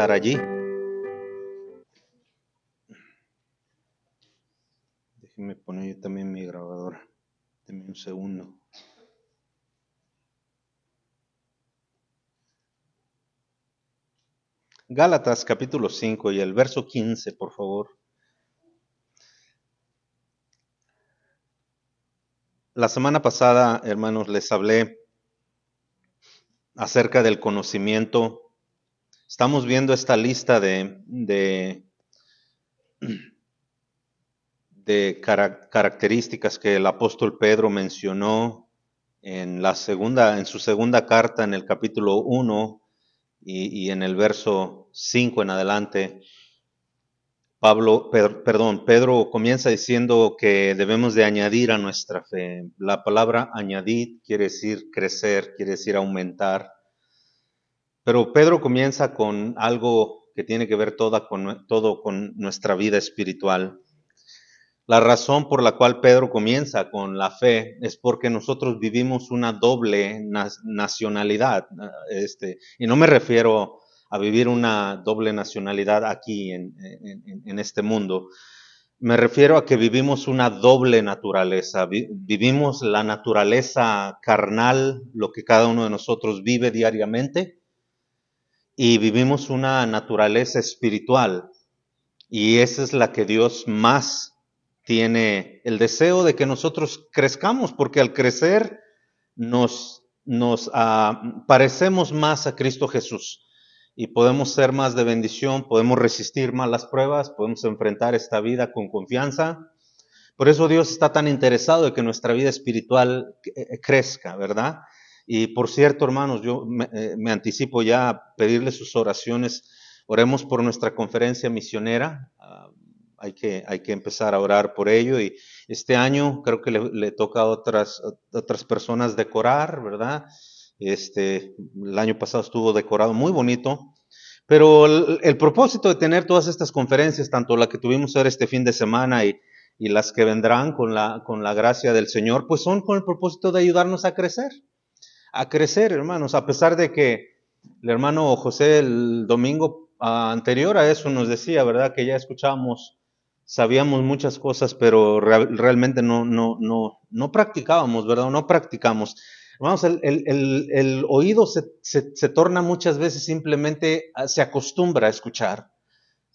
estar allí. Déjenme poner yo también mi grabadora. Denme un segundo. Gálatas capítulo 5 y el verso 15, por favor. La semana pasada, hermanos, les hablé acerca del conocimiento. Estamos viendo esta lista de características que el apóstol Pedro mencionó en su segunda carta, en el capítulo 1 y en el verso 5 en adelante. Pedro comienza diciendo que debemos de añadir a nuestra fe. La palabra añadir quiere decir crecer, quiere decir aumentar. Pero Pedro comienza con algo que tiene que ver todo con nuestra vida espiritual. La razón por la cual Pedro comienza con la fe es porque nosotros vivimos una doble nacionalidad. Y no me refiero a vivir una doble nacionalidad aquí en este mundo. Me refiero a que vivimos una doble naturaleza. Vivimos la naturaleza carnal, lo que cada uno de nosotros vive diariamente, y vivimos una naturaleza espiritual. Y esa es la que Dios más tiene el deseo de que nosotros crezcamos, porque al crecer nos parecemos más a Cristo Jesús y podemos ser más de bendición, podemos resistir más las pruebas, podemos enfrentar esta vida con confianza. Por eso Dios está tan interesado de que nuestra vida espiritual crezca, ¿verdad? Y por cierto, hermanos, yo me anticipo ya a pedirles sus oraciones. Oremos por nuestra conferencia misionera. Hay que empezar a orar por ello, y este año creo que le toca a otras personas decorar, ¿verdad? El año pasado estuvo decorado muy bonito, pero el propósito de tener todas estas conferencias, tanto la que tuvimos ahora este fin de semana y las que vendrán con la gracia del Señor, pues son con el propósito de ayudarnos a crecer, hermanos, a pesar de que el hermano José el domingo anterior a eso nos decía, ¿verdad? Que ya sabíamos muchas cosas, pero realmente no practicábamos, ¿verdad? No practicamos. Hermanos, el oído se torna muchas veces simplemente, se acostumbra a escuchar,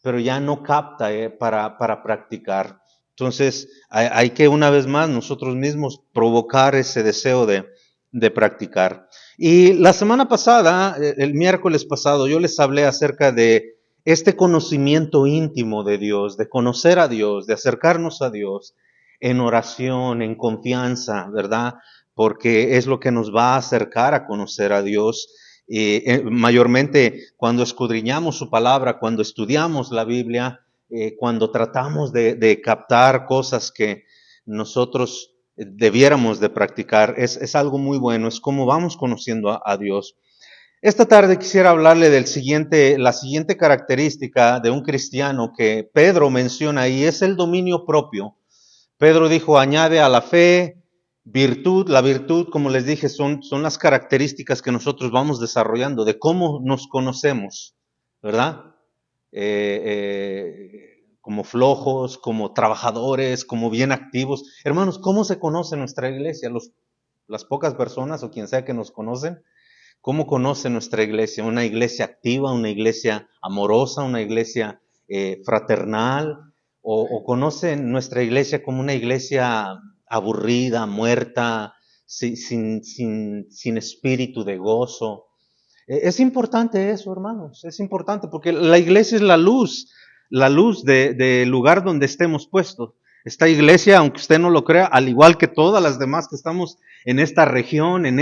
pero ya no capta para practicar. Entonces, hay que una vez más nosotros mismos provocar ese deseo de practicar. Y la semana pasada, el miércoles pasado, yo les hablé acerca de este conocimiento íntimo de Dios, de conocer a Dios, de acercarnos a Dios en oración, en confianza, ¿verdad? Porque es lo que nos va a acercar a conocer a Dios. Mayormente cuando escudriñamos su palabra, cuando estudiamos la Biblia, cuando tratamos de captar cosas que nosotros debiéramos de practicar, es algo muy bueno, es como vamos conociendo a Dios. Esta tarde quisiera hablarle la siguiente característica de un cristiano que Pedro menciona, y es el dominio propio. Pedro dijo, añade a la fe virtud. La virtud, como les dije, son las características que nosotros vamos desarrollando, de cómo nos conocemos, ¿verdad? Como flojos, como trabajadores, como bien activos. Hermanos, ¿cómo se conoce nuestra iglesia? Las pocas personas o quien sea que nos conocen, ¿cómo conoce nuestra iglesia? Una iglesia activa, una iglesia amorosa, una iglesia fraternal, o conocen nuestra iglesia como una iglesia aburrida, muerta, sin espíritu de gozo. Es importante eso, hermanos, es importante porque la iglesia es la luz del lugar donde estemos puestos. Esta iglesia, aunque usted no lo crea, al igual que todas las demás que estamos en esta región, en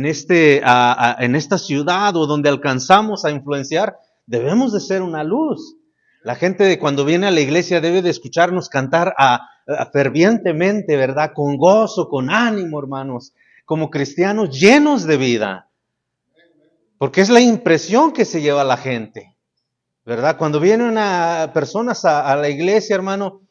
esta ciudad o donde alcanzamos a influenciar, debemos de ser una luz. La gente cuando viene a la iglesia debe de escucharnos cantar fervientemente, ¿verdad? Con gozo, con ánimo, hermanos, como cristianos llenos de vida. Porque es la impresión que se lleva la gente, ¿verdad? Cuando vienen personas a la iglesia, hermano,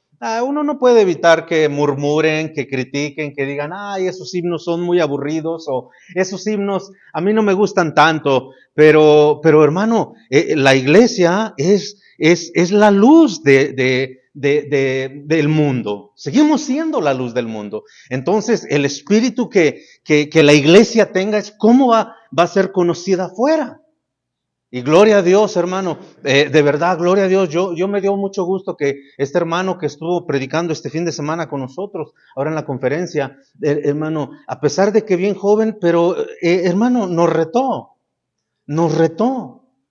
Uno no puede evitar que murmuren, que critiquen, que digan, ay, esos himnos son muy aburridos, o esos himnos a mí no me gustan tanto, pero hermano, la iglesia es la luz del mundo. Seguimos siendo la luz del mundo. Entonces, el espíritu que la iglesia tenga es cómo va a ser conocida afuera. Y gloria a Dios, hermano, de verdad, gloria a Dios. Yo me dio mucho gusto que este hermano que estuvo predicando este fin de semana con nosotros, ahora en la conferencia, hermano, a pesar de que bien joven, pero hermano, nos retó.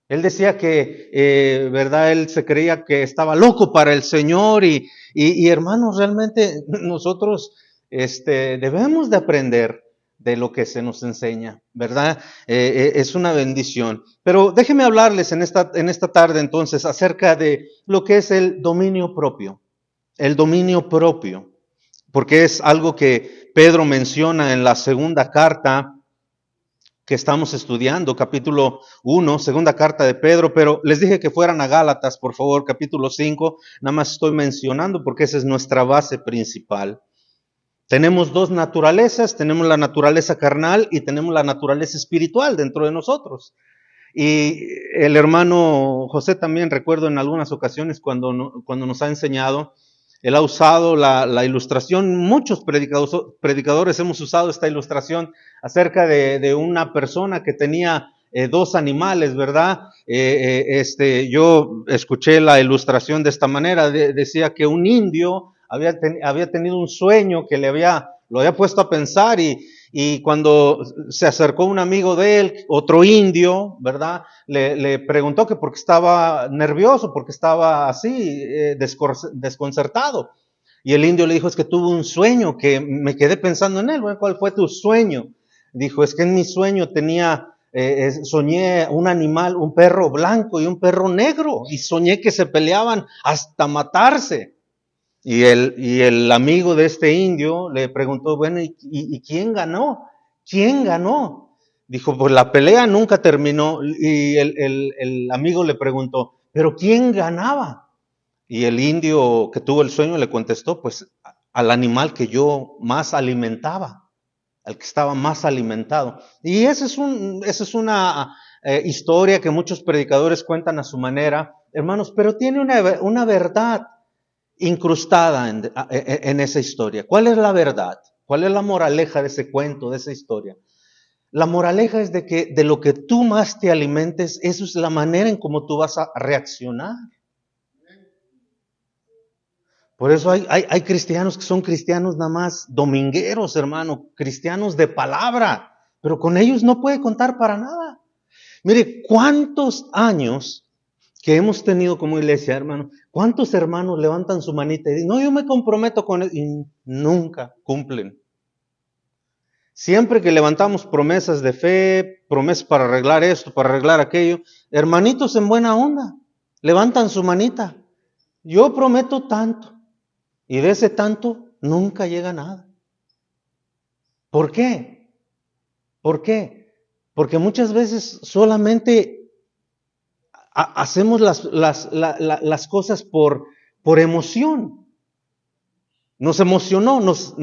Él decía que, verdad, él se creía que estaba loco para el Señor y hermanos, realmente nosotros debemos de aprender de lo que se nos enseña, ¿verdad? Es una bendición. Pero déjenme hablarles en esta tarde entonces acerca de lo que es el dominio propio. El dominio propio, porque es algo que Pedro menciona en la segunda carta que estamos estudiando, capítulo 1, segunda carta de Pedro, pero les dije que fueran a Gálatas, por favor, capítulo 5, nada más estoy mencionando porque esa es nuestra base principal. Tenemos dos naturalezas, tenemos la naturaleza carnal y tenemos la naturaleza espiritual dentro de nosotros. Y el hermano José también, recuerdo en algunas ocasiones cuando nos ha enseñado, él ha usado la ilustración, muchos predicadores hemos usado esta ilustración acerca de una persona que tenía dos animales, ¿verdad? Yo escuché la ilustración de esta manera, decía que un indio había tenido un sueño que lo había puesto a pensar y cuando se acercó un amigo de él, otro indio, ¿verdad? Le preguntó que por qué estaba nervioso, porque estaba así, desconcertado. Y el indio le dijo, es que tuve un sueño, que me quedé pensando en él. Bueno, ¿cuál fue tu sueño? Dijo, es que en mi sueño soñé un animal, un perro blanco y un perro negro, y soñé que se peleaban hasta matarse. Y el amigo de este indio le preguntó, bueno, ¿y quién ganó? ¿Quién ganó? Dijo, pues la pelea nunca terminó. Y el amigo le preguntó, ¿pero quién ganaba? Y el indio que tuvo el sueño le contestó, pues al animal que yo más alimentaba, al que estaba más alimentado. Y esa es una historia que muchos predicadores cuentan a su manera, hermanos, pero tiene una verdad incrustada en esa historia. ¿Cuál es la verdad? ¿Cuál es la moraleja de ese cuento, de esa historia? La moraleja es de que de lo que tú más te alimentes, eso es la manera en cómo tú vas a reaccionar. Por eso hay cristianos que son cristianos nada más domingueros, hermano, cristianos de palabra, pero con ellos no puede contar para nada. Mire, ¿cuántos años que hemos tenido como iglesia, hermano? ¿Cuántos hermanos levantan su manita y dicen, no, yo me comprometo con él? Y nunca cumplen. Siempre que levantamos promesas de fe, promesas para arreglar esto, para arreglar aquello, hermanitos en buena onda, levantan su manita. Yo prometo tanto. Y de ese tanto nunca llega nada. ¿Por qué? ¿Por qué? Porque muchas veces solamente hacemos las cosas por emoción. Nos emocionó, nos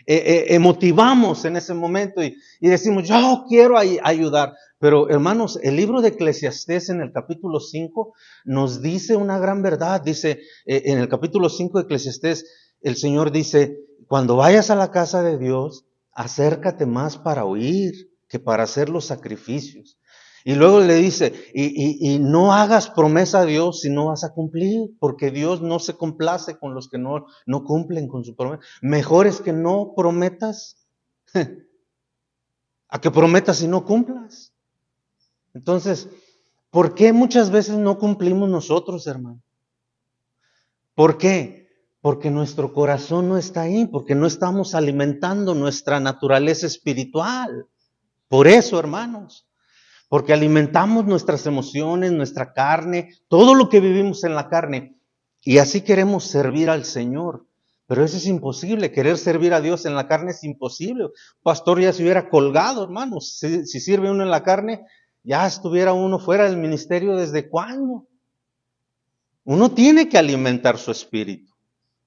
emotivamos en ese momento y decimos, yo quiero ayudar. Pero hermanos, el libro de Eclesiastés en el capítulo 5 nos dice una gran verdad. Dice, en el capítulo 5 de Eclesiastés, el Señor dice, cuando vayas a la casa de Dios, acércate más para oír que para hacer los sacrificios. Y luego le dice, y no hagas promesa a Dios si no vas a cumplir, porque Dios no se complace con los que no cumplen con su promesa. Mejor es que no prometas a que prometas y no cumplas. Entonces, ¿por qué muchas veces no cumplimos nosotros, hermano? ¿Por qué? Porque nuestro corazón no está ahí, porque no estamos alimentando nuestra naturaleza espiritual. Por eso, hermanos. Porque alimentamos nuestras emociones, nuestra carne, todo lo que vivimos en la carne. Y así queremos servir al Señor. Pero eso es imposible. Querer servir a Dios en la carne es imposible. Pastor ya se hubiera colgado, hermanos. Si sirve uno en la carne, ya estuviera uno fuera del ministerio desde cuándo. Uno tiene que alimentar su espíritu.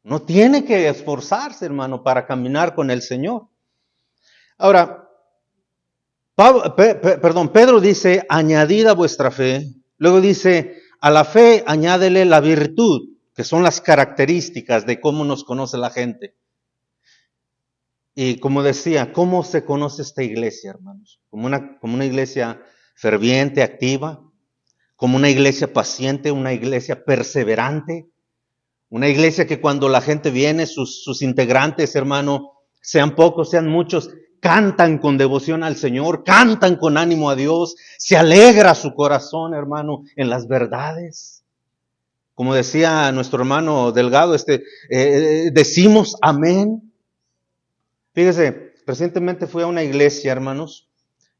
No tiene que esforzarse, hermano, para caminar con el Señor. Ahora, Pedro dice, añadid a vuestra fe. Luego dice, a la fe añádele la virtud, que son las características de cómo nos conoce la gente. Y como decía, ¿cómo se conoce esta iglesia, hermanos? Como una iglesia ferviente, activa, como una iglesia paciente, una iglesia perseverante, una iglesia que cuando la gente viene, sus integrantes, hermano, sean pocos, sean muchos, cantan con devoción al Señor, cantan con ánimo a Dios, se alegra su corazón, hermano, en las verdades. Como decía nuestro hermano Delgado, decimos amén. Fíjese, recientemente fui a una iglesia, hermanos,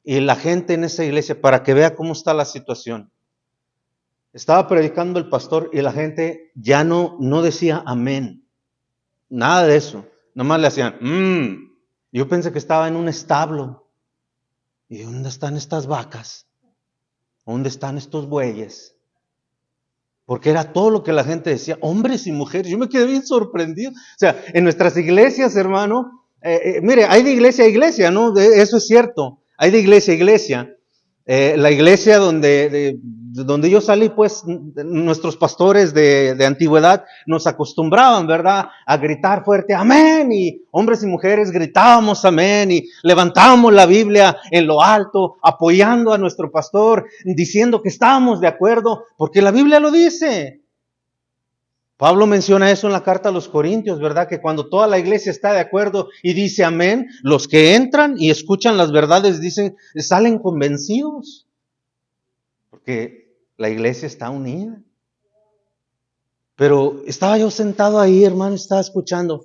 y la gente en esa iglesia, para que vea cómo está la situación, estaba predicando el pastor y la gente ya no decía amén. Nada de eso. Nomás le hacían, Yo pensé que estaba en un establo. ¿Y dónde están estas vacas? ¿Dónde están estos bueyes? Porque era todo lo que la gente decía, hombres y mujeres. Yo me quedé bien sorprendido. O sea, en nuestras iglesias, hermano, mire, hay de iglesia a iglesia, ¿no? Eso es cierto. Hay de iglesia a iglesia. La iglesia donde yo salí, pues, nuestros pastores de antigüedad nos acostumbraban, ¿verdad?, a gritar fuerte, amén, y hombres y mujeres gritábamos amén, y levantábamos la Biblia en lo alto, apoyando a nuestro pastor, diciendo que estábamos de acuerdo, porque la Biblia lo dice. Pablo menciona eso en la carta a los Corintios, ¿verdad? Que cuando toda la iglesia está de acuerdo y dice amén, los que entran y escuchan las verdades salen convencidos. Porque la iglesia está unida. Pero estaba yo sentado ahí, hermano, estaba escuchando.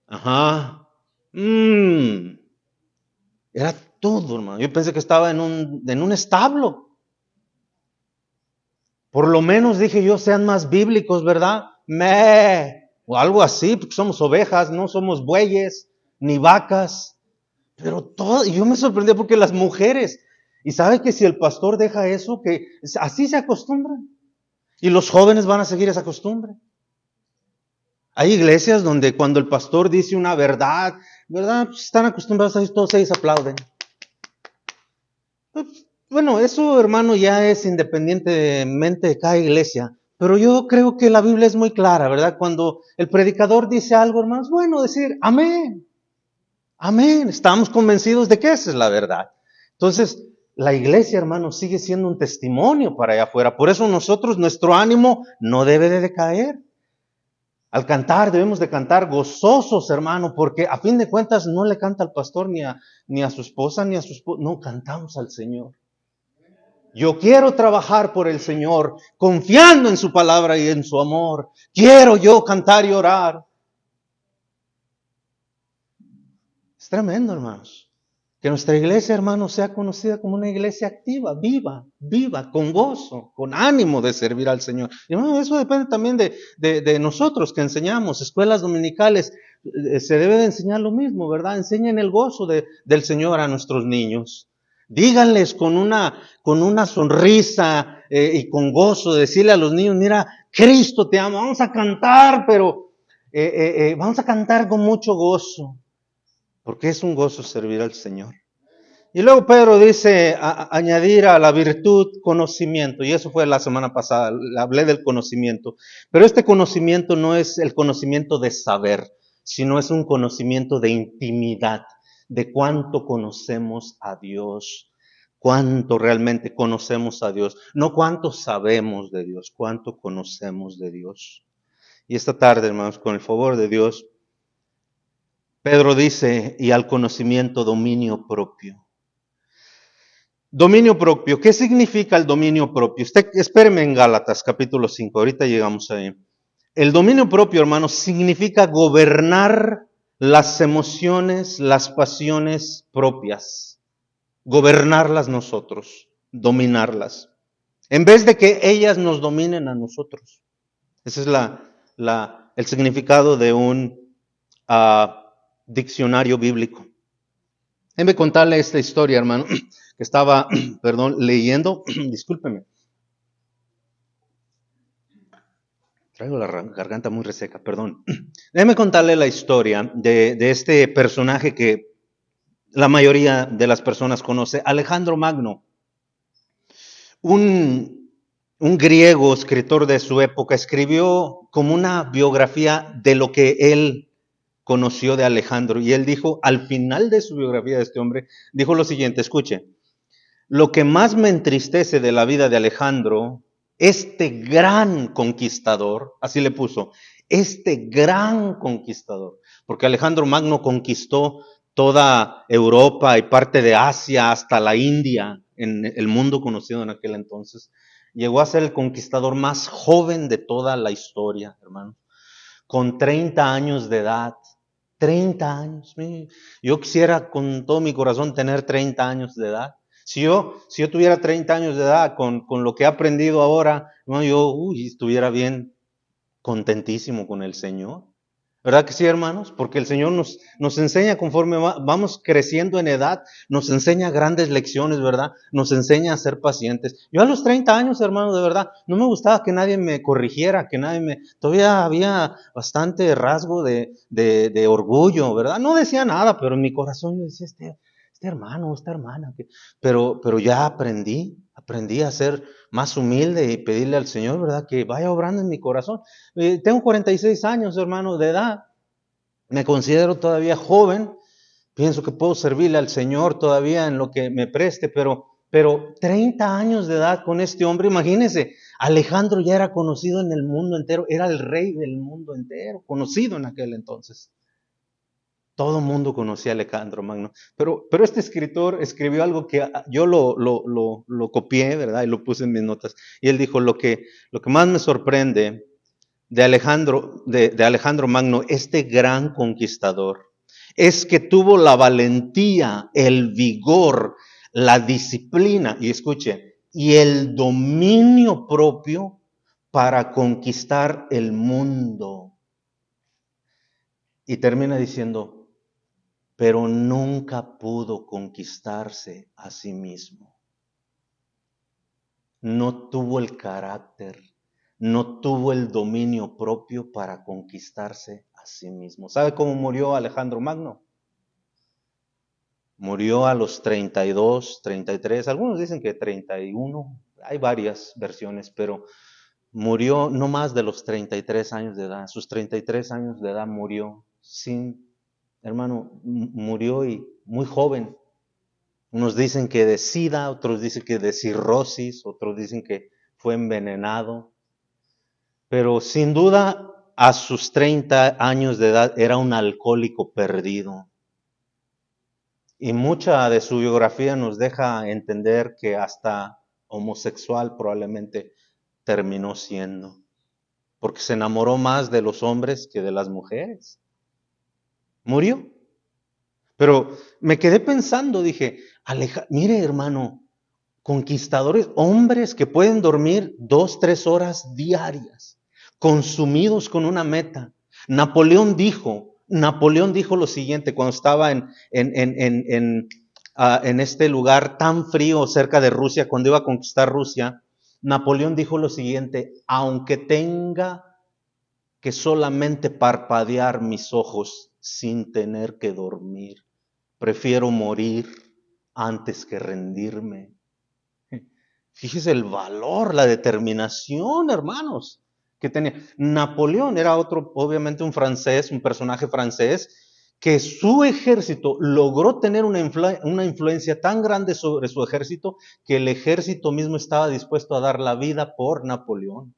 Ajá. Era todo, hermano. Yo pensé que estaba en un establo. Por lo menos dije yo, sean más bíblicos, ¿verdad? O algo así, porque somos ovejas, no somos bueyes, ni vacas. Pero todo, y yo me sorprendí porque las mujeres, y sabe que si el pastor deja eso, que así se acostumbran. Y los jóvenes van a seguir esa costumbre. Hay iglesias donde cuando el pastor dice una verdad, ¿verdad? Pues están acostumbrados a eso, todos ellos aplauden. Bueno, eso, hermano, ya es independientemente de cada iglesia, pero yo creo que la Biblia es muy clara, ¿verdad? Cuando el predicador dice algo, hermanos, bueno, decir amén, amén, estamos convencidos de que esa es la verdad. Entonces, la iglesia, hermano, sigue siendo un testimonio para allá afuera, por eso nosotros, nuestro ánimo no debe de decaer. Al cantar, debemos de cantar gozosos, hermano, porque a fin de cuentas no le canta al pastor ni a su esposa, ni a su esposo, no, cantamos al Señor. Yo quiero trabajar por el Señor, confiando en su palabra y en su amor. Quiero yo cantar y orar. Es tremendo, hermanos. Que nuestra iglesia, hermanos, sea conocida como una iglesia activa, viva, con gozo, con ánimo de servir al Señor. Y hermano, eso depende también de nosotros que enseñamos. Escuelas dominicales, se debe de enseñar lo mismo, ¿verdad? Enseñen el gozo del Señor a nuestros niños. Díganles con una sonrisa y con gozo, decirle a los niños, mira, Cristo te ama, vamos a cantar, pero vamos a cantar con mucho gozo, porque es un gozo servir al Señor. Y luego Pedro dice, añadir a la virtud conocimiento, y eso fue la semana pasada, hablé del conocimiento, pero este conocimiento no es el conocimiento de saber, sino es un conocimiento de intimidad, de cuánto conocemos a Dios, cuánto realmente conocemos a Dios, no cuánto sabemos de Dios, cuánto conocemos de Dios. Y esta tarde, hermanos, con el favor de Dios, Pedro dice, y al conocimiento dominio propio. Dominio propio, ¿qué significa el dominio propio? Usted espéreme en Gálatas capítulo 5, ahorita llegamos ahí. El dominio propio, hermanos, significa gobernar las emociones, las pasiones propias. Gobernarlas nosotros, dominarlas. En vez de que ellas nos dominen a nosotros. Ese es el significado de un diccionario bíblico. Déjeme contarle esta historia, hermano, que estaba, leyendo, discúlpeme. Traigo la garganta muy reseca, perdón. Déjeme contarle la historia de este personaje que la mayoría de las personas conoce, Alejandro Magno. Un griego escritor de su época escribió como una biografía de lo que él conoció de Alejandro. Y él dijo, al final de su biografía de este hombre, dijo lo siguiente, escuche, lo que más me entristece de la vida de Alejandro, este gran conquistador, así le puso, este gran conquistador, porque Alejandro Magno conquistó toda Europa y parte de Asia hasta la India, en el mundo conocido en aquel entonces. Llegó a ser el conquistador más joven de toda la historia, hermano, con 30 años de edad. 30 años. Yo quisiera con todo mi corazón tener 30 años de edad. Si yo tuviera 30 años de edad con lo que he aprendido ahora, yo estuviera bien contentísimo con el Señor. ¿Verdad que sí, hermanos? Porque el Señor nos enseña conforme vamos creciendo en edad, nos enseña grandes lecciones, ¿verdad? Nos enseña a ser pacientes. Yo a los 30 años, hermanos, de verdad, no me gustaba que nadie me corrigiera, todavía había bastante rasgo de orgullo, ¿verdad? No decía nada, pero en mi corazón yo decía, este hermano, esta hermana, pero ya aprendí a ser más humilde y pedirle al Señor, ¿verdad? Que vaya obrando en mi corazón. Tengo 46 años, hermano, de edad. Me considero todavía joven. Pienso que puedo servirle al Señor todavía en lo que me preste, pero 30 años de edad con este hombre, imagínense, Alejandro ya era conocido en el mundo entero, era el rey del mundo entero, conocido en aquel entonces. Todo el mundo conocía a Alejandro Magno, pero este escritor escribió algo que yo lo copié, ¿verdad? Y lo puse en mis notas. Y él dijo, lo que más me sorprende de Alejandro Magno, este gran conquistador, es que tuvo la valentía, el vigor, la disciplina, y escuche, y el dominio propio para conquistar el mundo. Y termina diciendo, pero nunca pudo conquistarse a sí mismo. No tuvo el carácter, no tuvo el dominio propio para conquistarse a sí mismo. ¿Sabe cómo murió Alejandro Magno? Murió a los 32, 33, algunos dicen que 31, hay varias versiones, pero murió no más de los 33 años de edad. A sus 33 años de edad murió murió y muy joven. Unos dicen que de sida, otros dicen que de cirrosis, otros dicen que fue envenenado. Pero sin duda, a sus 30 años de edad era un alcohólico perdido. Y mucha de su biografía nos deja entender que hasta homosexual probablemente terminó siendo. Porque se enamoró más de los hombres que de las mujeres. Murió. Pero me quedé pensando, dije, mire hermano, conquistadores, hombres que pueden dormir 2, 3 horas diarias, consumidos con una meta. Napoleón dijo lo siguiente cuando estaba en este lugar tan frío cerca de Rusia, cuando iba a conquistar Rusia. Napoleón dijo lo siguiente, aunque tenga que solamente parpadear mis ojos sin tener que dormir, prefiero morir antes que rendirme. Fíjese el valor, la determinación, hermanos, que tenía. Napoleón era obviamente un francés, un personaje francés, que su ejército logró tener una influencia tan grande sobre su ejército que el ejército mismo estaba dispuesto a dar la vida por Napoleón.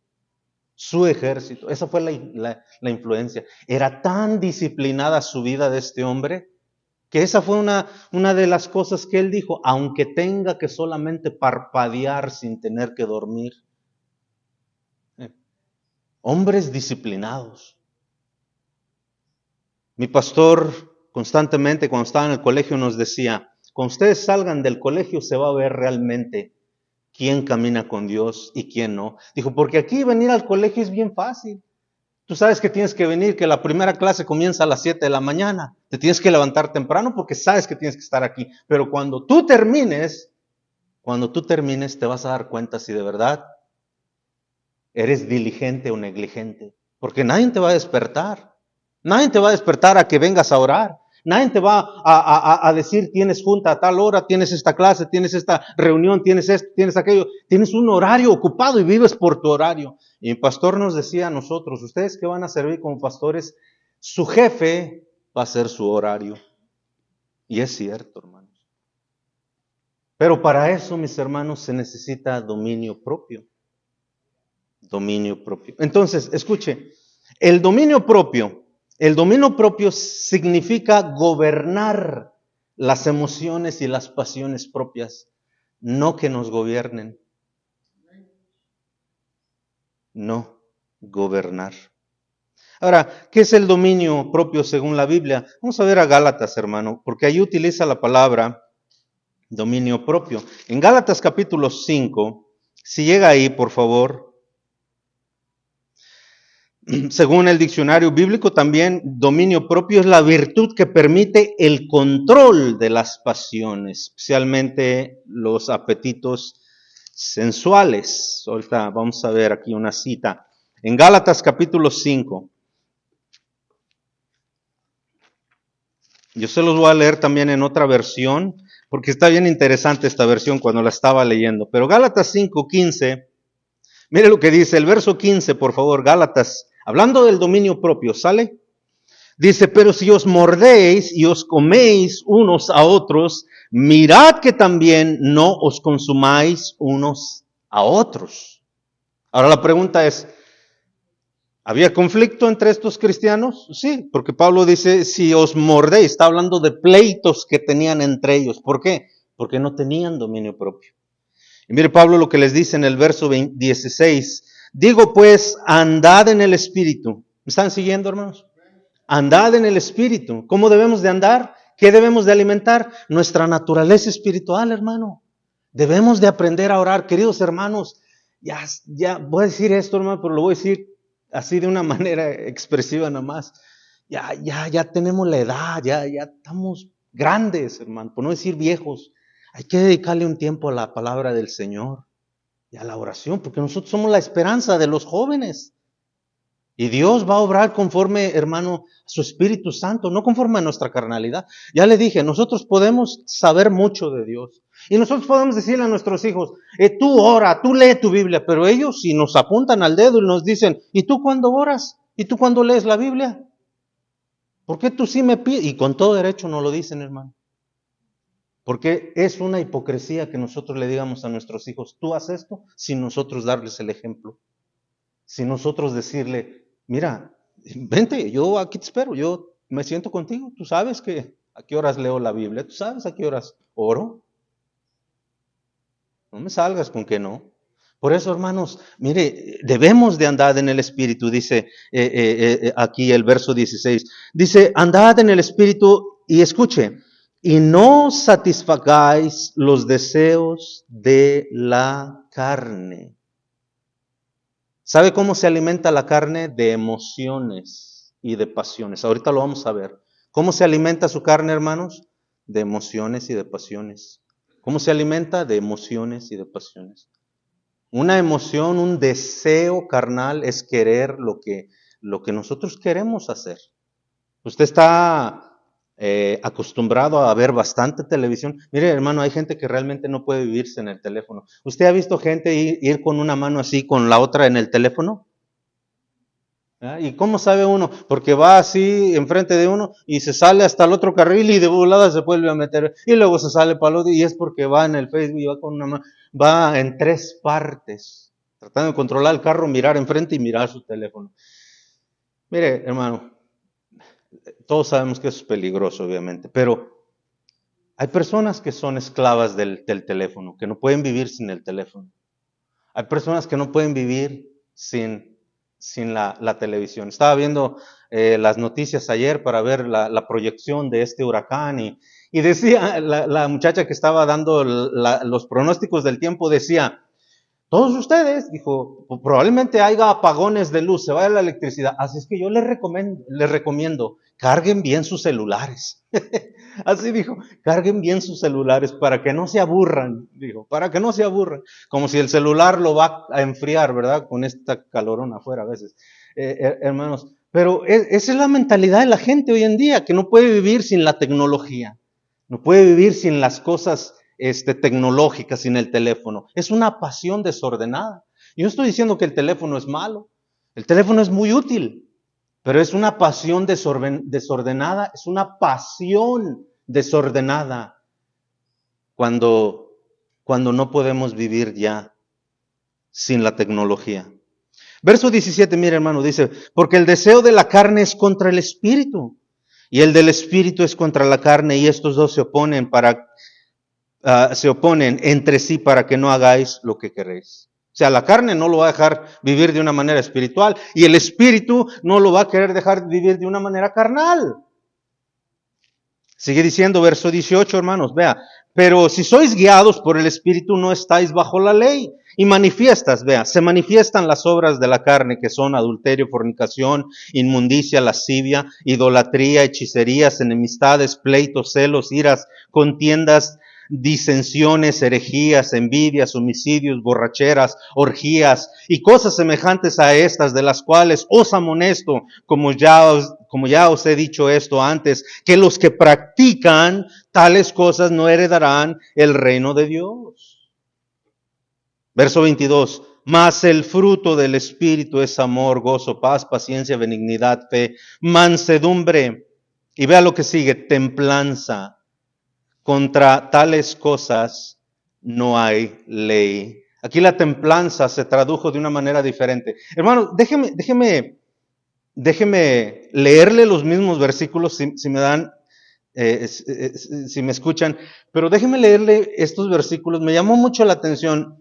Su ejército, esa fue la influencia. Era tan disciplinada su vida de este hombre que esa fue una de las cosas que él dijo, aunque tenga que solamente parpadear sin tener que dormir. Hombres disciplinados. Mi pastor constantemente cuando estaba en el colegio nos decía, cuando ustedes salgan del colegio se va a ver realmente quién camina con Dios y quién no. Dijo, porque aquí venir al colegio es bien fácil. Tú sabes que tienes que venir, que la primera clase comienza a las 7 de la mañana. Te tienes que levantar temprano porque sabes que tienes que estar aquí. Pero cuando tú termines te vas a dar cuenta si de verdad ¿Eres diligente o negligente? Porque nadie te va a despertar. Nadie te va a despertar a que vengas a orar. Nadie te va a decir, tienes junta a tal hora, tienes esta clase, tienes esta reunión, tienes esto, tienes aquello. Tienes un horario ocupado y vives por tu horario. Y el pastor nos decía a nosotros, ustedes que van a servir como pastores, su jefe va a ser su horario. Y es cierto, hermanos. Pero para eso, mis hermanos, se necesita dominio propio. Dominio propio. Entonces, escuche, el dominio propio significa gobernar las emociones y las pasiones propias, no que nos gobiernen. No, gobernar. Ahora, ¿qué es el dominio propio según la Biblia? Vamos a ver a Gálatas, hermano, porque ahí utiliza la palabra dominio propio. En Gálatas capítulo 5, si llega ahí, por favor. Según el diccionario bíblico, también dominio propio es la virtud que permite el control de las pasiones, especialmente los apetitos sensuales. Ahorita vamos a ver aquí una cita. En Gálatas capítulo 5. Yo se los voy a leer también en otra versión, porque está bien interesante esta versión cuando la estaba leyendo. Pero Gálatas 5:15, mire lo que dice el verso 15, por favor, Gálatas, hablando del dominio propio, ¿sale? Dice, pero si os mordéis y os coméis unos a otros, mirad que también no os consumáis unos a otros. Ahora la pregunta es, ¿había conflicto entre estos cristianos? Sí, porque Pablo dice, si os mordéis, está hablando de pleitos que tenían entre ellos. ¿Por qué? Porque no tenían dominio propio. Y mire Pablo lo que les dice en el verso 16. Digo pues, andad en el Espíritu. ¿Me están siguiendo, hermanos? Andad en el Espíritu. ¿Cómo debemos de andar? ¿Qué debemos de alimentar? Nuestra naturaleza espiritual, hermano. Debemos de aprender a orar. Queridos hermanos, ya voy a decir esto, hermano, pero lo voy a decir así de una manera expresiva nada más. Ya tenemos la edad, ya estamos grandes, hermano, por no decir viejos. Hay que dedicarle un tiempo a la palabra del Señor y a la oración, porque nosotros somos la esperanza de los jóvenes. Y Dios va a obrar conforme, hermano, a su Espíritu Santo, no conforme a nuestra carnalidad. Ya le dije, nosotros podemos saber mucho de Dios. Y nosotros podemos decirle a nuestros hijos, tú ora, tú lee tu Biblia, pero ellos si nos apuntan al dedo y nos dicen, ¿y tú cuándo oras? ¿Y tú cuándo lees la Biblia? ¿Por qué tú sí me pides? Y con todo derecho no lo dicen, hermano. Porque es una hipocresía que nosotros le digamos a nuestros hijos, tú haz esto, sin nosotros darles el ejemplo. Sin nosotros decirle, mira, vente, yo aquí te espero, yo me siento contigo, tú sabes que a qué horas leo la Biblia, tú sabes a qué horas oro. No me salgas con que no. Por eso, hermanos, mire, debemos de andar en el Espíritu, dice aquí el verso 16. Dice, andad en el Espíritu y escuche, y no satisfagáis los deseos de la carne. ¿Sabe cómo se alimenta la carne? De emociones y de pasiones. Ahorita lo vamos a ver. ¿Cómo se alimenta su carne, hermanos? De emociones y de pasiones. ¿Cómo se alimenta? De emociones y de pasiones. Una emoción, un deseo carnal es querer lo que nosotros queremos hacer. Usted está acostumbrado a ver bastante televisión. Mire, hermano, hay gente que realmente no puede vivirse en el teléfono. ¿Usted ha visto gente ir con una mano así, con la otra en el teléfono? ¿Ah? ¿Y cómo sabe uno? Porque va así enfrente de uno y se sale hasta el otro carril y de volada se vuelve a meter y luego se sale para el otro y es porque va en el Facebook y va con una mano, va en tres partes, tratando de controlar el carro, mirar enfrente y mirar su teléfono. Mire, hermano, todos sabemos que eso es peligroso, obviamente, pero hay personas que son esclavas del teléfono, que no pueden vivir sin el teléfono. Hay personas que no pueden vivir sin la televisión. Estaba viendo las noticias ayer para ver la proyección de este huracán y decía, la muchacha que estaba dando los pronósticos del tiempo decía, Todos ustedes, dijo, probablemente haya apagones de luz, se vaya la electricidad. Así es que yo les recomiendo, carguen bien sus celulares. Así dijo, carguen bien sus celulares para que no se aburran, dijo, para que no se aburran. Como si el celular lo va a enfriar, ¿verdad? Con esta calorón afuera a veces. Hermanos, pero esa es la mentalidad de la gente hoy en día, que no puede vivir sin la tecnología, no puede vivir sin las cosas tecnológicas, sin el teléfono. Es una pasión desordenada. Yo no estoy diciendo que el teléfono es malo, el teléfono es muy útil, pero es una pasión desordenada, es una pasión desordenada cuando no podemos vivir ya sin la tecnología. Verso 17, mire hermano, dice, porque el deseo de la carne es contra el espíritu, y el del espíritu es contra la carne, y estos dos se oponen entre sí para que no hagáis lo que queréis. O sea, la carne no lo va a dejar vivir de una manera espiritual, y el espíritu no lo va a querer dejar vivir de una manera carnal. Sigue diciendo verso 18, hermanos, vea, pero si sois guiados por el Espíritu no estáis bajo la ley. Y manifiestas, vea, se manifiestan las obras de la carne que son adulterio, fornicación, inmundicia, lascivia, idolatría, hechicerías, enemistades, pleitos, celos, iras, contiendas, disensiones, herejías, envidias, homicidios, borracheras, orgías y cosas semejantes a estas, de las cuales os amonesto, como ya os he dicho esto antes, que los que practican tales cosas no heredarán el reino de Dios. Verso 22. Mas el fruto del Espíritu es amor, gozo, paz, paciencia, benignidad, fe, mansedumbre. Y vea lo que sigue, templanza. Contra tales cosas no hay ley. Aquí la templanza se tradujo de una manera diferente. Hermano, déjeme leerle los mismos versículos si me dan, si me escuchan, pero déjeme leerle estos versículos. Me llamó mucho la atención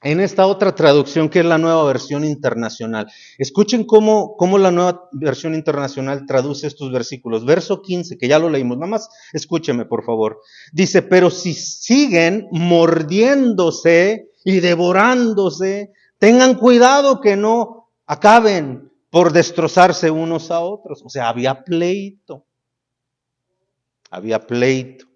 en esta otra traducción que es la Nueva Versión Internacional. Escuchen cómo la Nueva Versión Internacional traduce estos versículos. Verso 15, que ya lo leímos, nada más escúcheme por favor. Dice, pero si siguen mordiéndose y devorándose, tengan cuidado que no acaben por destrozarse unos a otros. O sea, había pleito. Había pleito.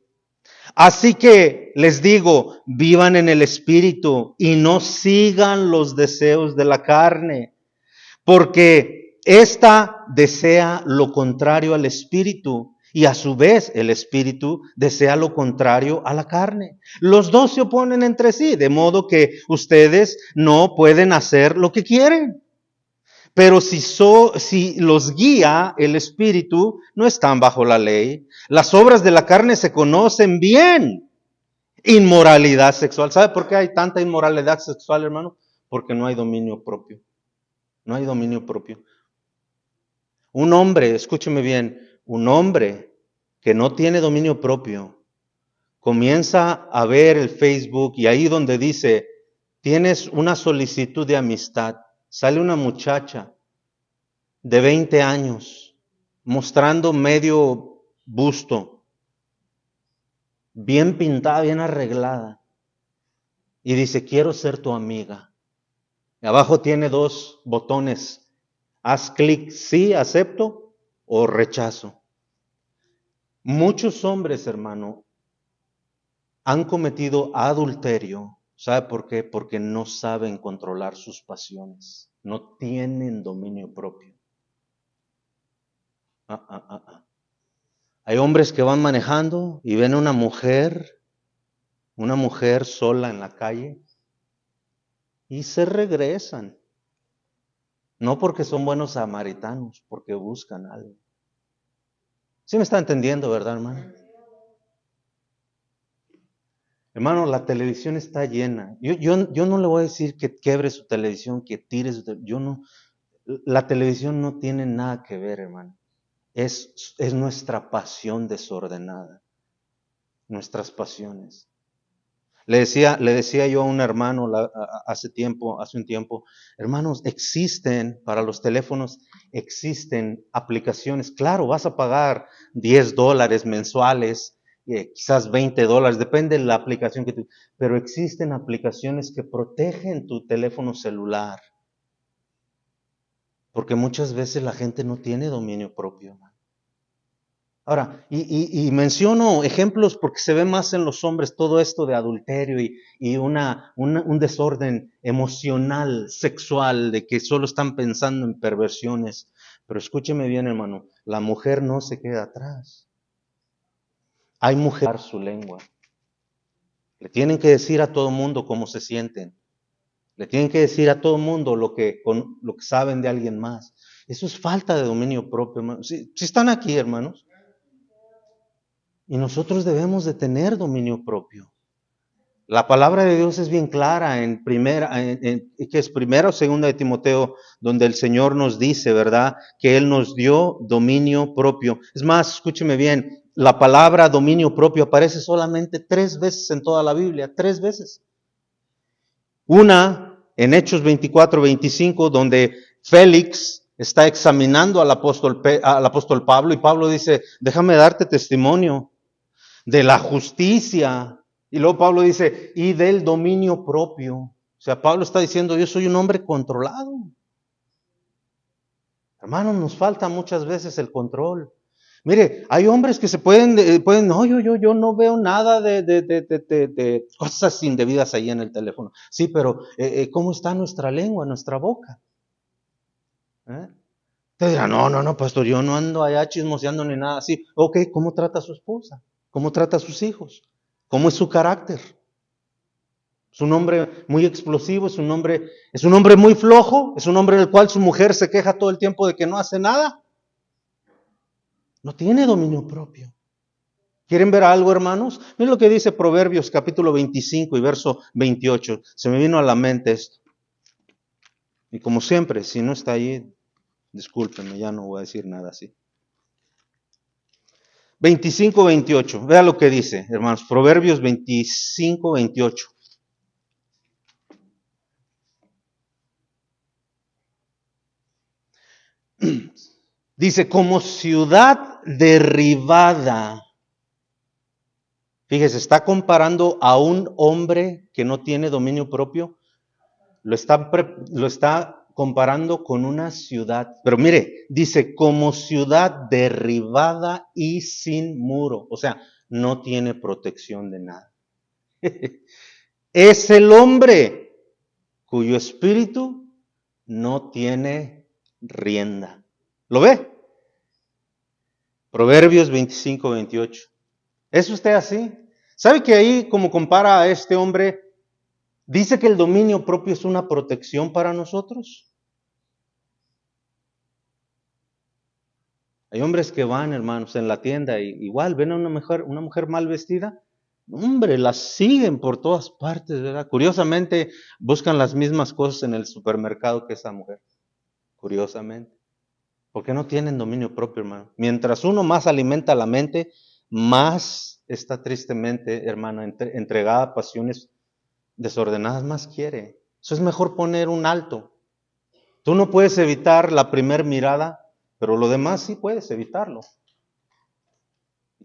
Así que les digo, vivan en el Espíritu y no sigan los deseos de la carne, porque ésta desea lo contrario al Espíritu y a su vez el Espíritu desea lo contrario a la carne. Los dos se oponen entre sí, de modo que ustedes no pueden hacer lo que quieren. Pero si los guía el Espíritu, no están bajo la ley. Las obras de la carne se conocen bien. Inmoralidad sexual. ¿Sabe por qué hay tanta inmoralidad sexual, hermano? Porque no hay dominio propio. No hay dominio propio. Un hombre, escúcheme bien, un hombre que no tiene dominio propio, comienza a ver el Facebook y ahí donde dice, tienes una solicitud de amistad, sale una muchacha de 20 años, mostrando medio busto, bien pintada, bien arreglada, y dice, quiero ser tu amiga. Y abajo tiene dos botones, haz clic, sí, acepto o rechazo. Muchos hombres, hermano, han cometido adulterio. ¿Sabe por qué? Porque no saben controlar sus pasiones, no tienen dominio propio. Hay hombres que van manejando y ven a una mujer sola en la calle y se regresan. No porque son buenos samaritanos, porque buscan algo. ¿Sí me está entendiendo, verdad, hermano? Hermano, la televisión está llena. Yo no le voy a decir que quiebre su televisión, que tire su televisión. La televisión no tiene nada que ver, hermano. Es nuestra pasión desordenada, nuestras pasiones. Le decía yo a un hermano hace un tiempo, hermanos, para los teléfonos, existen aplicaciones. Claro, vas a pagar $10 mensuales quizás $20, depende de la aplicación que tú... Pero existen aplicaciones que protegen tu teléfono celular. Porque muchas veces la gente no tiene dominio propio. Ahora, y menciono ejemplos porque se ve más en los hombres todo esto de adulterio y un desorden emocional, sexual, de que solo están pensando en perversiones. Pero escúcheme bien, hermano, la mujer no se queda atrás. Hay mujeres su lengua. Le tienen que decir a todo mundo cómo se sienten. Le tienen que decir a todo mundo lo que saben de alguien más. Eso es falta de dominio propio, hermano. Si están aquí, hermanos. Y nosotros debemos de tener dominio propio. La palabra de Dios es bien clara que es primera o segunda de Timoteo, donde el Señor nos dice, ¿verdad? Que Él nos dio dominio propio. Es más, escúcheme bien, la palabra dominio propio aparece solamente 3 veces en toda la Biblia, 3 veces. Una en Hechos 24-25, donde Félix está examinando al apóstol Pablo y Pablo dice, déjame darte testimonio de la justicia. Y luego Pablo dice, y del dominio propio. O sea, Pablo está diciendo, yo soy un hombre controlado. Hermanos, nos falta muchas veces el control. Mire, hay hombres que se pueden no, yo no veo nada de cosas indebidas ahí en el teléfono. Sí, pero ¿cómo está nuestra lengua, nuestra boca? Te dirán, no, pastor, yo no ando allá chismoseando ni nada así. Ok, ¿cómo trata a su esposa? ¿Cómo trata a sus hijos? ¿Cómo es su carácter? Es un hombre muy explosivo, es un hombre muy flojo, es un hombre del cual su mujer se queja todo el tiempo de que no hace nada. No tiene dominio propio. ¿Quieren ver algo, hermanos? Miren lo que dice Proverbios capítulo 25 y verso 28. Se me vino a la mente esto. Y como siempre, si no está ahí, discúlpenme, ya no voy a decir nada así. 25-28. Vea lo que dice, hermanos. Proverbios 25-28. Dice, como ciudad derribada. Fíjese, está comparando a un hombre que no tiene dominio propio. Lo está comparando con una ciudad. Pero mire, dice, como ciudad derribada y sin muro. O sea, no tiene protección de nada. Es el hombre cuyo espíritu no tiene rienda. ¿Lo ve? Proverbios 25-28. ¿Es usted así? ¿Sabe que ahí, como compara a este hombre, dice que el dominio propio es una protección para nosotros? Hay hombres que van, hermanos, en la tienda y igual ven a una mujer mal vestida. Hombre, las siguen por todas partes, ¿verdad? Curiosamente, buscan las mismas cosas en el supermercado que esa mujer. Curiosamente. Porque no tienen dominio propio, hermano. Mientras uno más alimenta la mente, más está tristemente, hermano, entregada a pasiones desordenadas, más quiere. Eso es mejor poner un alto. Tú no puedes evitar la primer mirada, pero lo demás sí puedes evitarlo.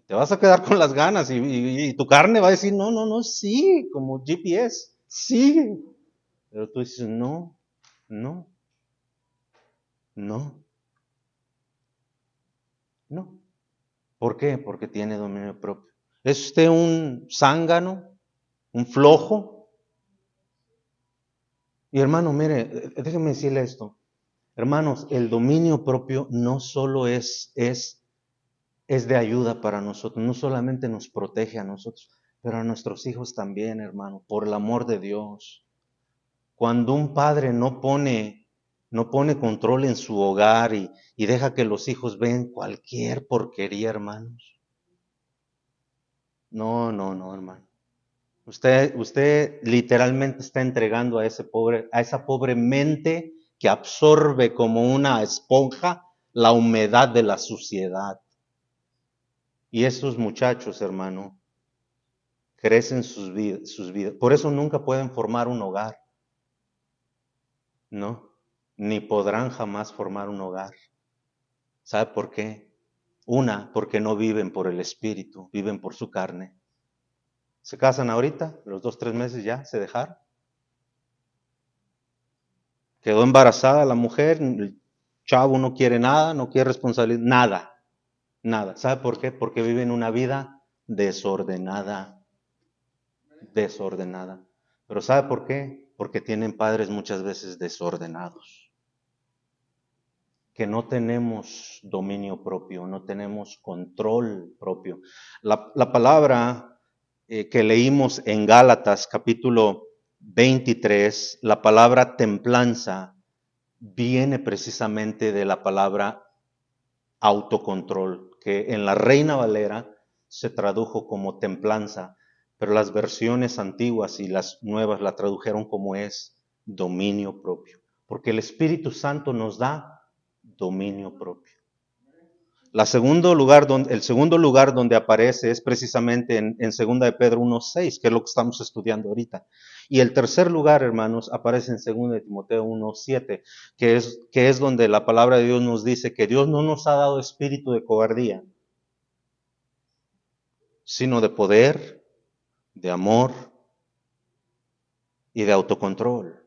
Te vas a quedar con las ganas y tu carne va a decir, no, sí, como GPS, sí. Pero tú dices, no. ¿Por qué? Porque tiene dominio propio. ¿Es usted un zángano? ¿Un flojo? Y hermano, mire, déjeme decirle esto. Hermanos, el dominio propio no solo es de ayuda para nosotros, no solamente nos protege a nosotros, pero a nuestros hijos también, hermano, por el amor de Dios. Cuando un padre no pone control en su hogar y deja que los hijos vean cualquier porquería, hermanos. No, hermano. Usted literalmente está entregando a esa pobre mente que absorbe como una esponja la humedad de la suciedad. Y esos muchachos, hermano, crecen sus vidas. Por eso nunca pueden formar un hogar. No, ni podrán jamás formar un hogar. ¿Sabe por qué? Una, porque no viven por el Espíritu, viven por su carne. Se casan ahorita, los 2, 3 meses ya se dejaron. Quedó embarazada la mujer, el chavo no quiere nada, no quiere responsabilidad, nada, nada. ¿Sabe por qué? Porque viven una vida desordenada, desordenada. Pero ¿sabe por qué? Porque tienen padres muchas veces desordenados, que no tenemos dominio propio, no tenemos control propio. La palabra que leímos en Gálatas capítulo 23, la palabra templanza, viene precisamente de la palabra autocontrol, que en la Reina Valera se tradujo como templanza, pero las versiones antiguas y las nuevas la tradujeron como es dominio propio, porque el Espíritu Santo nos da dominio propio. El segundo lugar donde aparece es precisamente en 2 de Pedro 1:6, que es lo que estamos estudiando ahorita. Y el tercer lugar, hermanos, aparece en 2 de Timoteo 1:7, que es donde la palabra de Dios nos dice que Dios no nos ha dado espíritu de cobardía, sino de poder, de amor y de autocontrol,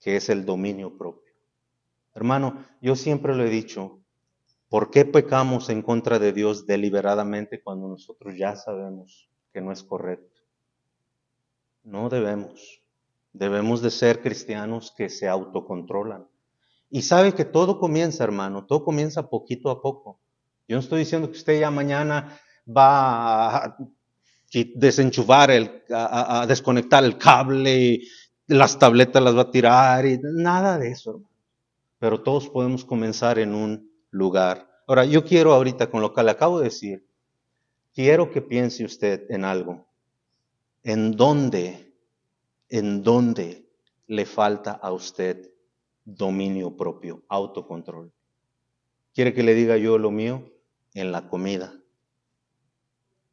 que es el dominio propio. Hermano, yo siempre lo he dicho, ¿por qué pecamos en contra de Dios deliberadamente cuando nosotros ya sabemos que no es correcto? No debemos. Debemos de ser cristianos que se autocontrolan. Y sabe que todo comienza, hermano, todo comienza poquito a poco. Yo no estoy diciendo que usted ya mañana va a desenchufar, a desconectar el cable, y las tabletas las va a tirar, y nada de eso, hermano. Pero todos podemos comenzar en un lugar. Ahora, yo quiero ahorita, con lo que le acabo de decir, quiero que piense usted en algo. ¿En dónde le falta a usted dominio propio, autocontrol? ¿Quiere que le diga yo lo mío? En la comida.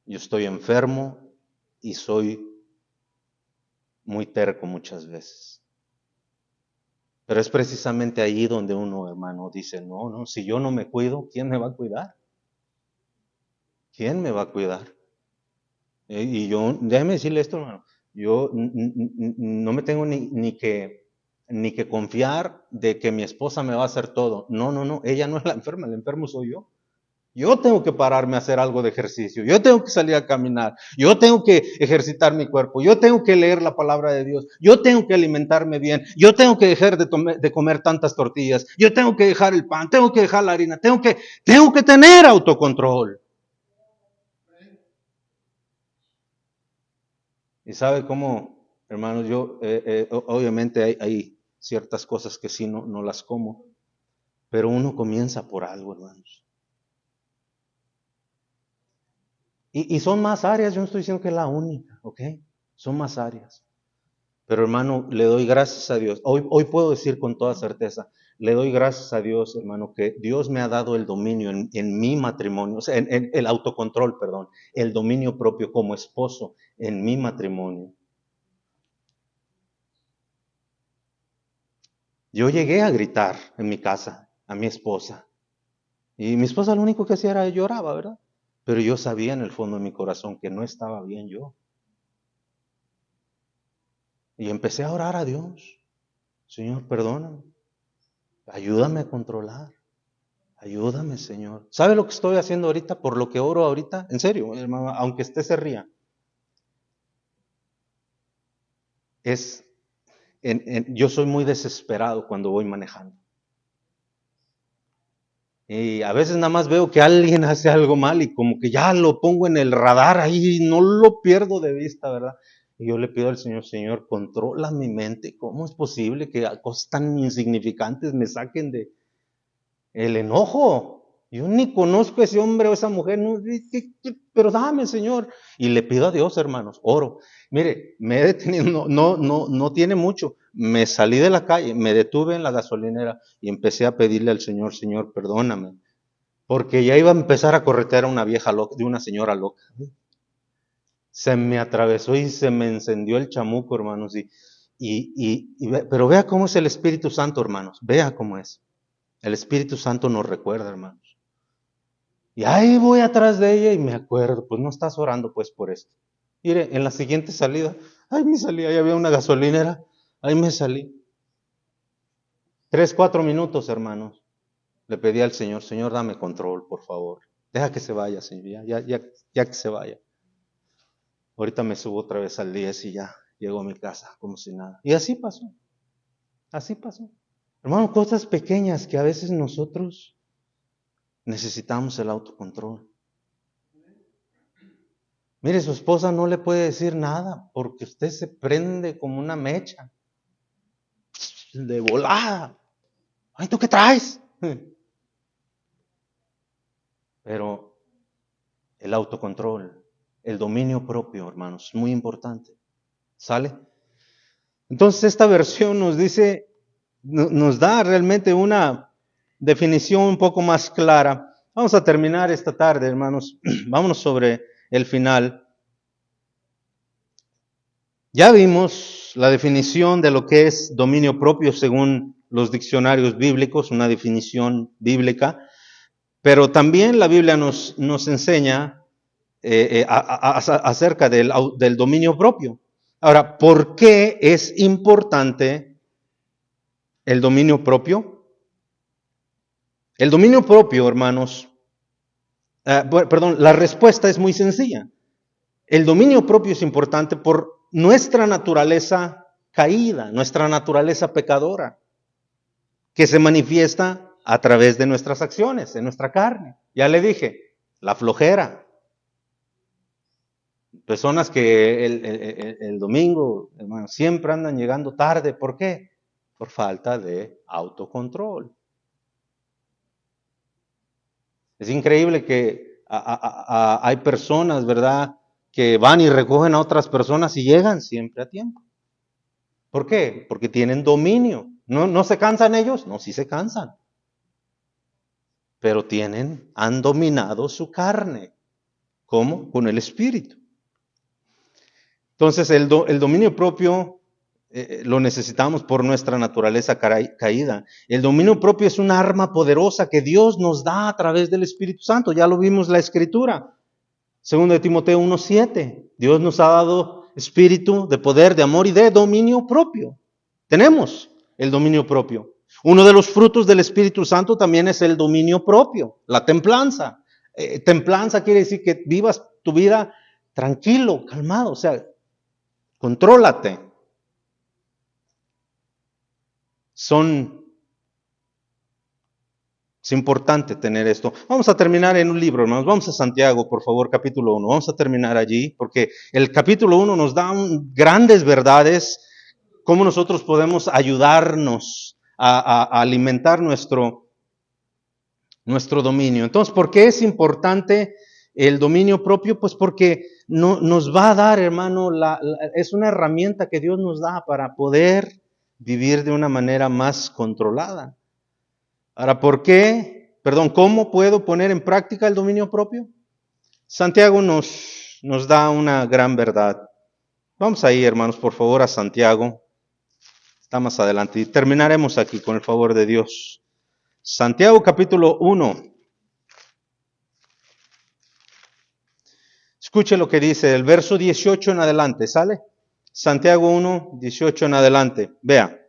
Yo estoy enfermo y soy muy terco muchas veces. Pero es precisamente ahí donde uno, hermano, dice, no, si yo no me cuido, ¿quién me va a cuidar? ¿Quién me va a cuidar? Y yo, déjeme decirle esto, hermano, yo no me tengo ni que confiar de que mi esposa me va a hacer todo. No, ella no es la enferma, el enfermo soy yo. Yo tengo que pararme a hacer algo de ejercicio, yo tengo que salir a caminar, yo tengo que ejercitar mi cuerpo, yo tengo que leer la palabra de Dios, yo tengo que alimentarme bien, yo tengo que dejar de comer tantas tortillas, yo tengo que dejar el pan, tengo que dejar la harina, tengo que tener autocontrol. Y sabe cómo, hermanos, yo obviamente hay ciertas cosas que sí no las como, pero uno comienza por algo, hermanos. Y son más áreas, yo no estoy diciendo que es la única, ¿ok? Son más áreas. Pero hermano, le doy gracias a Dios. Hoy puedo decir con toda certeza, le doy gracias a Dios, hermano, que Dios me ha dado el dominio en mi matrimonio, o sea, en el autocontrol, perdón, el dominio propio como esposo en mi matrimonio. Yo llegué a gritar en mi casa a mi esposa. Y mi esposa lo único que hacía era lloraba, ¿verdad? Pero yo sabía en el fondo de mi corazón que no estaba bien yo. Y empecé a orar a Dios. Señor, perdóname. Ayúdame a controlar. Ayúdame, Señor. ¿Sabe lo que estoy haciendo ahorita? Por lo que oro ahorita. En serio, hermano, aunque usted se ría. Yo soy muy desesperado cuando voy manejando. Y a veces nada más veo que alguien hace algo mal y como que ya lo pongo en el radar ahí y no lo pierdo de vista, ¿verdad? Y yo le pido al Señor, Señor, controla mi mente. ¿Cómo es posible que a cosas tan insignificantes me saquen de el enojo? Yo ni conozco a ese hombre o a esa mujer, no, pero dame, Señor. Y le pido a Dios, hermanos, oro. Mire, me he detenido, no tiene mucho. Me salí de la calle, me detuve en la gasolinera y empecé a pedirle al Señor, Señor, perdóname. Porque ya iba a empezar a corretear a una vieja loca, de una señora loca. Se me atravesó y se me encendió el chamuco, hermanos. Pero vea cómo es el Espíritu Santo, hermanos. Vea cómo es. El Espíritu Santo nos recuerda, hermanos. Y ahí voy atrás de ella y me acuerdo, pues no estás orando pues por esto. Mire, en la siguiente salida, ahí me salí, ahí había una gasolinera, ahí me salí. 3, 4 minutos, hermanos. Le pedí al Señor, Señor, dame control, por favor. Deja que se vaya, Señor, ya que se vaya. Ahorita me subo otra vez al 10 y ya llego a mi casa como si nada. Y así pasó, así pasó. Hermano, cosas pequeñas que a veces nosotros necesitamos el autocontrol. Mire, su esposa no le puede decir nada porque usted se prende como una mecha de volada. Ay, ¿tú qué traes? Pero el autocontrol, el dominio propio, hermanos, es muy importante. ¿Sale? Entonces esta versión nos dice, nos da realmente una definición un poco más clara. Vamos a terminar esta tarde, hermanos. Vámonos sobre el final. Ya vimos la definición de lo que es dominio propio según los diccionarios bíblicos, una definición bíblica, pero también la Biblia nos enseña acerca del dominio propio. Ahora, ¿por qué es importante el dominio propio? El dominio propio, hermanos, la respuesta es muy sencilla. El dominio propio es importante por nuestra naturaleza caída, nuestra naturaleza pecadora, que se manifiesta a través de nuestras acciones, en nuestra carne. Ya le dije, la flojera. Personas que el domingo, hermano, siempre andan llegando tarde. ¿Por qué? Por falta de autocontrol. Es increíble que hay personas, ¿verdad?, que van y recogen a otras personas y llegan siempre a tiempo. ¿Por qué? Porque tienen dominio. ¿No se cansan ellos? No, sí se cansan. Pero han dominado su carne. ¿Cómo? Con el espíritu. Entonces el dominio propio lo necesitamos por nuestra naturaleza caída. El dominio propio es un arma poderosa que Dios nos da a través del Espíritu Santo. Ya lo vimos en la Escritura. Segundo de Timoteo 1:7. Dios nos ha dado espíritu de poder, de amor y de dominio propio. Tenemos el dominio propio. Uno de los frutos del Espíritu Santo también es el dominio propio, la templanza. Templanza quiere decir que vivas tu vida tranquilo, calmado, o sea, contrólate. Es importante tener esto. Vamos a terminar en un libro, hermanos. Vamos a Santiago, por favor, capítulo 1. Vamos a terminar allí, porque el capítulo 1 nos da grandes verdades, cómo nosotros podemos ayudarnos a alimentar nuestro dominio. Entonces, ¿por qué es importante el dominio propio? Pues porque nos va a dar, hermano, es una herramienta que Dios nos da para poder vivir de una manera más controlada. Ahora, ¿cómo puedo poner en práctica el dominio propio? Santiago nos da una gran verdad. Vamos ahí, hermanos, por favor, a Santiago. Está más adelante y terminaremos aquí con el favor de Dios. Santiago capítulo 1. Escuche lo que dice el verso 18 en adelante, ¿sale? Santiago 1, 18 en adelante. Vea.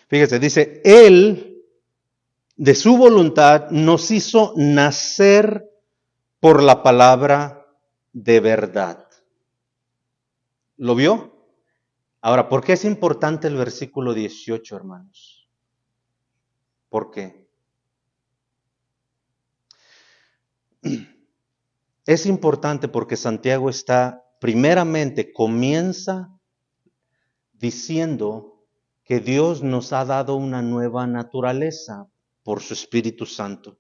Fíjese, dice, Él, de su voluntad, nos hizo nacer por la palabra de verdad. ¿Lo vio? Ahora, ¿por qué es importante el versículo 18, hermanos? ¿Por qué? Es importante porque Santiago comienza diciendo que Dios nos ha dado una nueva naturaleza por su Espíritu Santo.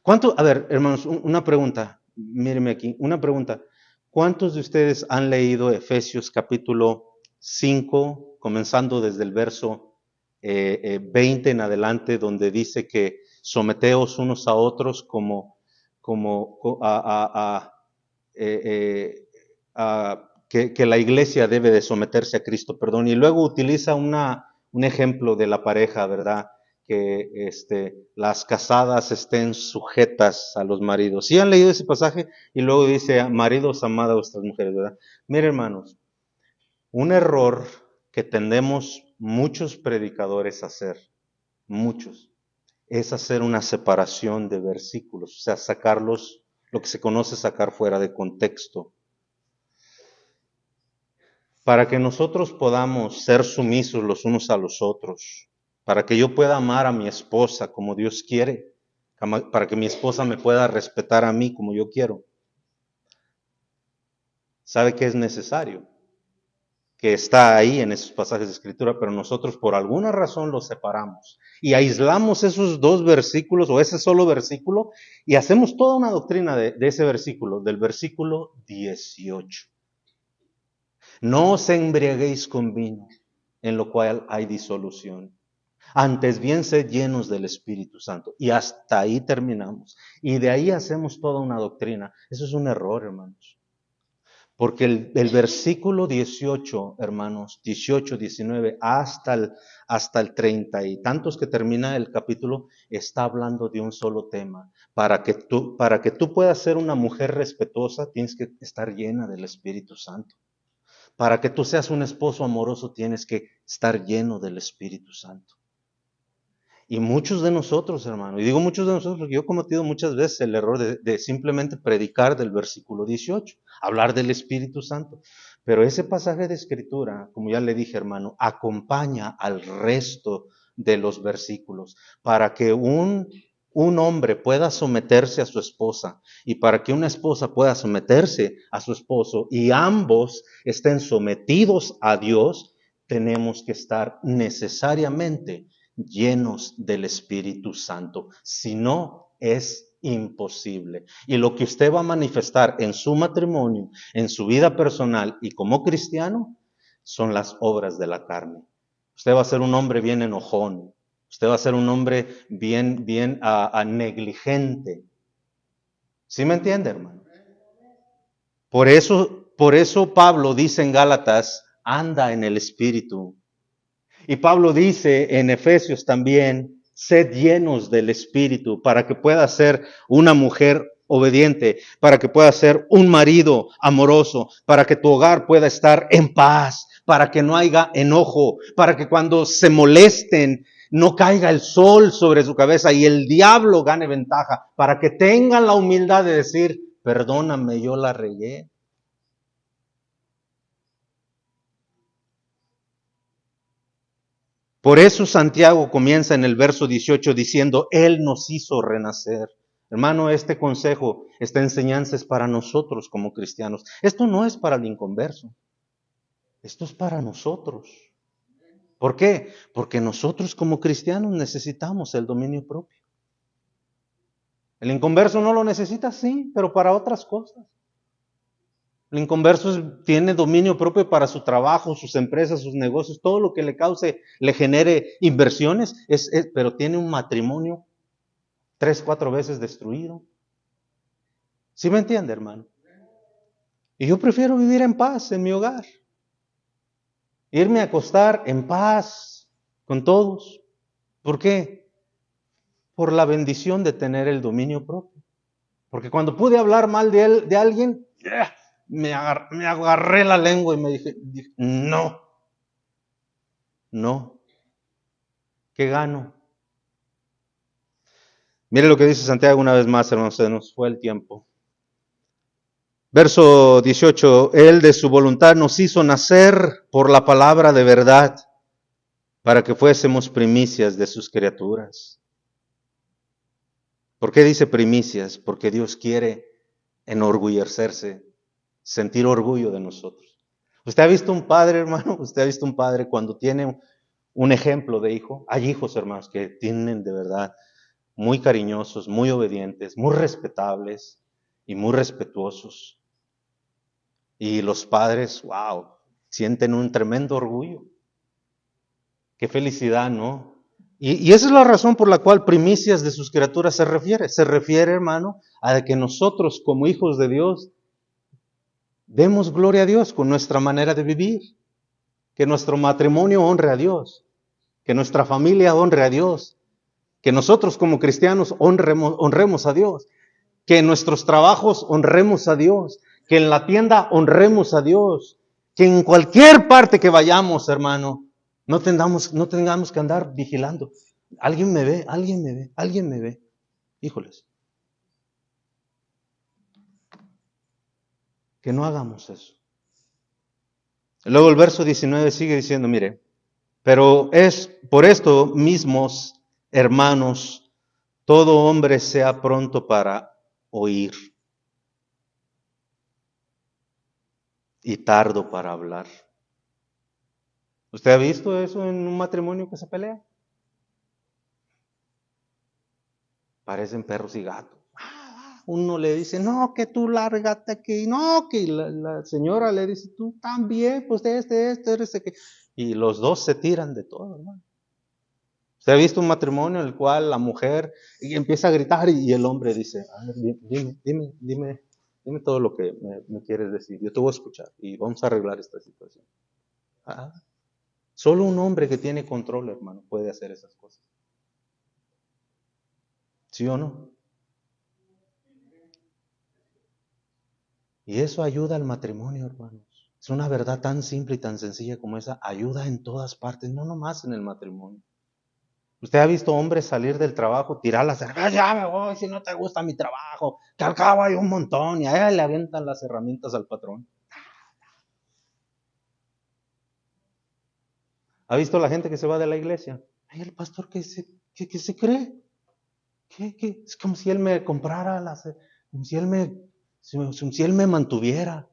A ver, hermanos, una pregunta, mírenme aquí, una pregunta. ¿Cuántos de ustedes han leído Efesios capítulo 5, comenzando desde el verso 20 en adelante, donde dice que someteos unos a otros como que la iglesia debe de someterse a Cristo, perdón. Y luego utiliza un ejemplo de la pareja, ¿verdad? Que las casadas estén sujetas a los maridos. ¿Sí han leído ese pasaje? Y luego dice, maridos, amad a vuestras mujeres, ¿verdad? Miren, hermanos, un error que tendemos muchos predicadores a hacer, muchos, es hacer una separación de versículos, o sea, sacarlos, lo que se conoce sacar fuera de contexto. Para que nosotros podamos ser sumisos los unos a los otros, para que yo pueda amar a mi esposa como Dios quiere, para que mi esposa me pueda respetar a mí como yo quiero. ¿Sabe qué es necesario? Que está ahí en esos pasajes de escritura, pero nosotros por alguna razón los separamos y aislamos esos dos versículos o ese solo versículo y hacemos toda una doctrina de ese versículo, del versículo 18. No os embriaguéis con vino, en lo cual hay disolución. Antes bien sed llenos del Espíritu Santo. Y hasta ahí terminamos. Y de ahí hacemos toda una doctrina. Eso es un error, hermanos. Porque el versículo 18, hermanos, 18, 19, hasta el 30 y tantos que termina el capítulo, está hablando de un solo tema. Para que tú puedas ser una mujer respetuosa, tienes que estar llena del Espíritu Santo. Para que tú seas un esposo amoroso, tienes que estar lleno del Espíritu Santo. Y muchos de nosotros, hermano, y digo muchos de nosotros porque yo he cometido muchas veces el error de simplemente predicar del versículo 18, hablar del Espíritu Santo. Pero ese pasaje de Escritura, como ya le dije, hermano, acompaña al resto de los versículos para que un hombre pueda someterse a su esposa y para que una esposa pueda someterse a su esposo y ambos estén sometidos a Dios, tenemos que estar necesariamente llenos del Espíritu Santo. Si no, es imposible. Y lo que usted va a manifestar en su matrimonio, en su vida personal y como cristiano, son las obras de la carne. Usted va a ser un hombre bien enojón. Usted va a ser un hombre bien negligente. ¿Sí me entiende, hermano? Por eso Pablo dice en Gálatas, anda en el Espíritu. Y Pablo dice en Efesios también, sed llenos del Espíritu para que pueda ser una mujer obediente, para que pueda ser un marido amoroso, para que tu hogar pueda estar en paz, para que no haya enojo, para que cuando se molesten no caiga el sol sobre su cabeza y el diablo gane ventaja, para que tengan la humildad de decir, perdóname, yo la regué. Por eso Santiago comienza en el verso 18 diciendo, Él nos hizo renacer. Hermano, este consejo, esta enseñanza es para nosotros como cristianos. Esto no es para el inconverso. Esto es para nosotros. ¿Por qué? Porque nosotros como cristianos necesitamos el dominio propio. El inconverso no lo necesita, sí, pero para otras cosas. El inconverso tiene dominio propio para su trabajo, sus empresas, sus negocios, todo lo que le genere inversiones, pero tiene un matrimonio 3, 4 veces destruido. ¿Sí me entiende, hermano? Y yo prefiero vivir en paz en mi hogar. Irme a acostar en paz con todos. ¿Por qué? Por la bendición de tener el dominio propio. Porque cuando pude hablar mal de alguien, me agarré la lengua y me dije, no. ¿Qué gano? Mire lo que dice Santiago una vez más, hermanos, se nos fue el tiempo. Verso 18, Él de su voluntad nos hizo nacer por la palabra de verdad, para que fuésemos primicias de sus criaturas. ¿Por qué dice primicias? Porque Dios quiere enorgullecerse, sentir orgullo de nosotros. ¿Usted ha visto un padre, hermano? ¿Usted ha visto un padre cuando tiene un ejemplo de hijo? Hay hijos, hermanos, que tienen de verdad muy cariñosos, muy obedientes, muy respetables y muy respetuosos. Y los padres, wow, sienten un tremendo orgullo. Qué felicidad, ¿no? Y esa es la razón por la cual primicias de sus criaturas se refiere. Se refiere, hermano, a que nosotros como hijos de Dios demos gloria a Dios con nuestra manera de vivir, que nuestro matrimonio honre a Dios, que nuestra familia honre a Dios, que nosotros como cristianos honremos a Dios, que en nuestros trabajos honremos a Dios, que en la tienda honremos a Dios, que en cualquier parte que vayamos, hermano, no tengamos que andar vigilando. Alguien me ve, alguien me ve, alguien me ve. Híjoles, que no hagamos eso. Luego el verso 19 sigue diciendo, mire, pero es por esto mismos, hermanos, todo hombre sea pronto para oír y tardo para hablar. ¿Usted ha visto eso en un matrimonio que se pelea? Parecen perros y gatos. Uno le dice, no, que tú lárgate aquí, no, que la señora le dice, tú también, pues eres que. Y los dos se tiran de todo, hermano. ¿Usted ha visto un matrimonio en el cual la mujer empieza a gritar y el hombre dice, a ver, dime todo lo que me quieres decir, yo te voy a escuchar y vamos a arreglar esta situación? Solo un hombre que tiene control, hermano, puede hacer esas cosas. ¿Sí o no? Y eso ayuda al matrimonio, hermanos. Es una verdad tan simple y tan sencilla como esa. Ayuda en todas partes, no nomás en el matrimonio. ¿Usted ha visto hombres salir del trabajo, tirar la cerveza? Ya me voy, si no te gusta mi trabajo, que al cabo hay un montón, y a él le avientan las herramientas al patrón. ¿Ha visto la gente que se va de la iglesia? Ay, el pastor que se cree. ¿Qué? Es como si él me comprara, como si él me mantuviera.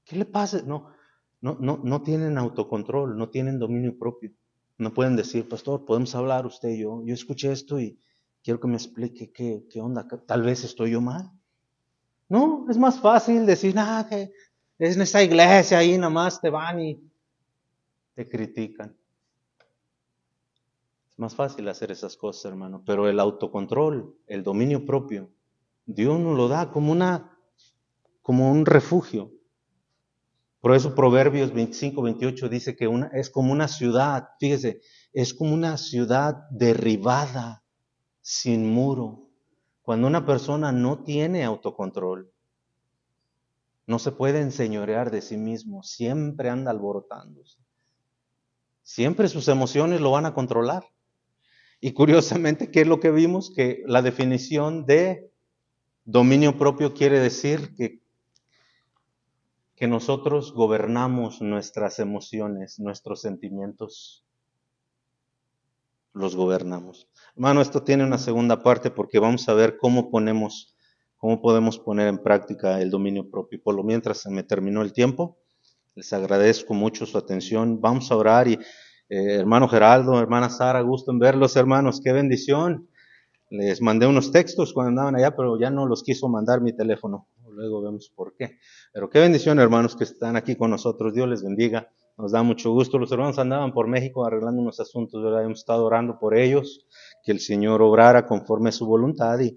¿Qué le pasa? No tienen autocontrol, no tienen dominio propio. No pueden decir, pastor, podemos hablar usted y yo. Yo escuché esto y quiero que me explique qué onda. Tal vez estoy yo mal. No, es más fácil decir, que es en esta iglesia ahí nada más te van y te critican. Es más fácil hacer esas cosas, hermano. Pero el autocontrol, el dominio propio, Dios nos lo da como un refugio. Por eso Proverbios 25-28 dice que es como una ciudad, fíjese, es como una ciudad derribada, sin muro. Cuando una persona no tiene autocontrol, no se puede enseñorear de sí mismo, siempre anda alborotándose. Siempre sus emociones lo van a controlar. Y curiosamente, ¿qué es lo que vimos? Que la definición de dominio propio quiere decir que nosotros gobernamos nuestras emociones, nuestros sentimientos, los gobernamos. Hermano, esto tiene una segunda parte porque vamos a ver cómo podemos poner en práctica el dominio propio. Por lo mientras se me terminó el tiempo, les agradezco mucho su atención. Vamos a orar y hermano Geraldo, hermana Sara, gusto en verlos, hermanos, qué bendición. Les mandé unos textos cuando andaban allá, pero ya no los quiso mandar mi teléfono. Luego vemos por qué. Pero qué bendición, hermanos, que están aquí con nosotros. Dios les bendiga. Nos da mucho gusto. Los hermanos andaban por México arreglando unos asuntos, ¿verdad? Hemos estado orando por ellos, que el Señor obrara conforme a su voluntad. Y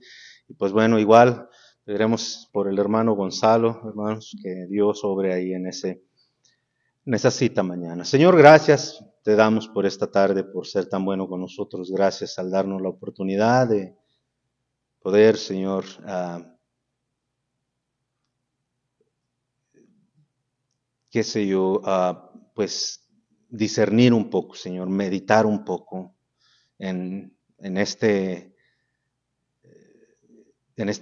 pues bueno, igual veremos por el hermano Gonzalo, hermanos, que Dios obre ahí en esa cita mañana. Señor, gracias te damos por esta tarde, por ser tan bueno con nosotros. Gracias al darnos la oportunidad de poder, Señor, qué sé yo, pues discernir un poco, Señor, meditar un poco en esta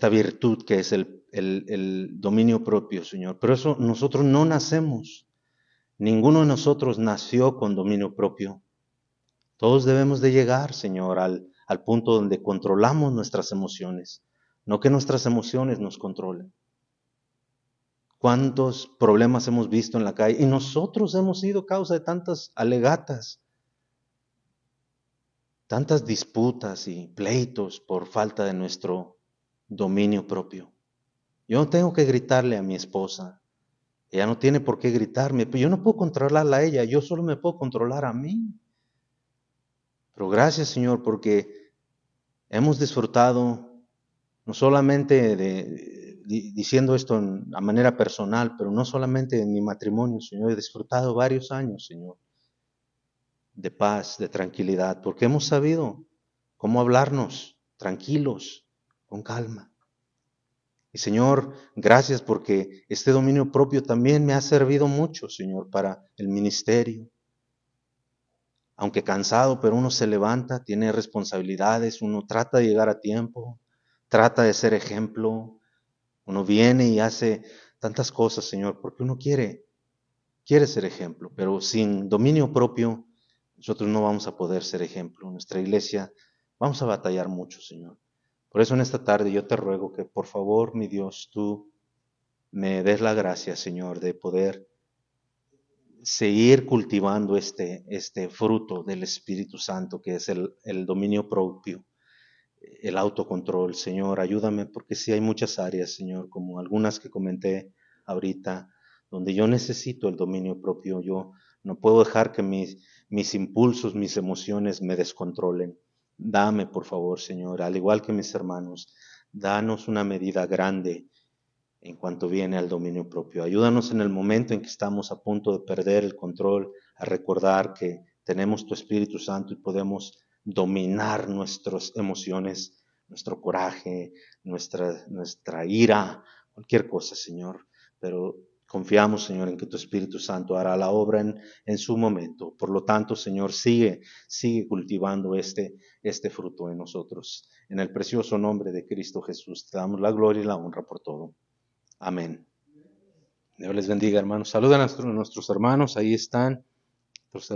virtud que es el dominio propio, Señor. Pero eso nosotros no nacemos. Ninguno de nosotros nació con dominio propio. Todos debemos de llegar, Señor, al punto donde controlamos nuestras emociones, no que nuestras emociones nos controlen. ¿Cuántos problemas hemos visto en la calle? Y nosotros hemos sido causa de tantas alegatas, tantas disputas y pleitos por falta de nuestro dominio propio. Yo no tengo que gritarle a mi esposa, ella no tiene por qué gritarme, pero yo no puedo controlarla a ella, yo solo me puedo controlar a mí. Pero gracias, Señor, porque hemos disfrutado no solamente diciendo esto a manera personal, pero no solamente en mi matrimonio, Señor, he disfrutado varios años, Señor, de paz, de tranquilidad, porque hemos sabido cómo hablarnos tranquilos, con calma. Y Señor, gracias porque este dominio propio también me ha servido mucho, Señor, para el ministerio. Aunque cansado, pero uno se levanta, tiene responsabilidades, uno trata de llegar a tiempo, trata de ser ejemplo, uno viene y hace tantas cosas, Señor, porque uno quiere ser ejemplo, pero sin dominio propio nosotros no vamos a poder ser ejemplo. Nuestra iglesia vamos a batallar mucho, Señor. Por eso en esta tarde yo te ruego que por favor, mi Dios, tú me des la gracia, Señor, de poder seguir cultivando este fruto del Espíritu Santo, que es el dominio propio, el autocontrol. Señor, ayúdame, porque sí hay muchas áreas, Señor, como algunas que comenté ahorita, donde yo necesito el dominio propio. Yo no puedo dejar que mis impulsos, mis emociones me descontrolen. Dame, por favor, Señor, al igual que mis hermanos, danos una medida grande en cuanto viene al dominio propio. Ayúdanos en el momento en que estamos a punto de perder el control, a recordar que tenemos tu Espíritu Santo y podemos dominar nuestras emociones, nuestro coraje, nuestra ira, cualquier cosa, Señor. Pero confiamos, Señor, en que tu Espíritu Santo hará la obra en su momento. Por lo tanto, Señor, sigue cultivando este fruto en nosotros. En el precioso nombre de Cristo Jesús, te damos la gloria y la honra por todo. Amén. Dios les bendiga, hermanos. Saludan a nuestros hermanos, ahí están.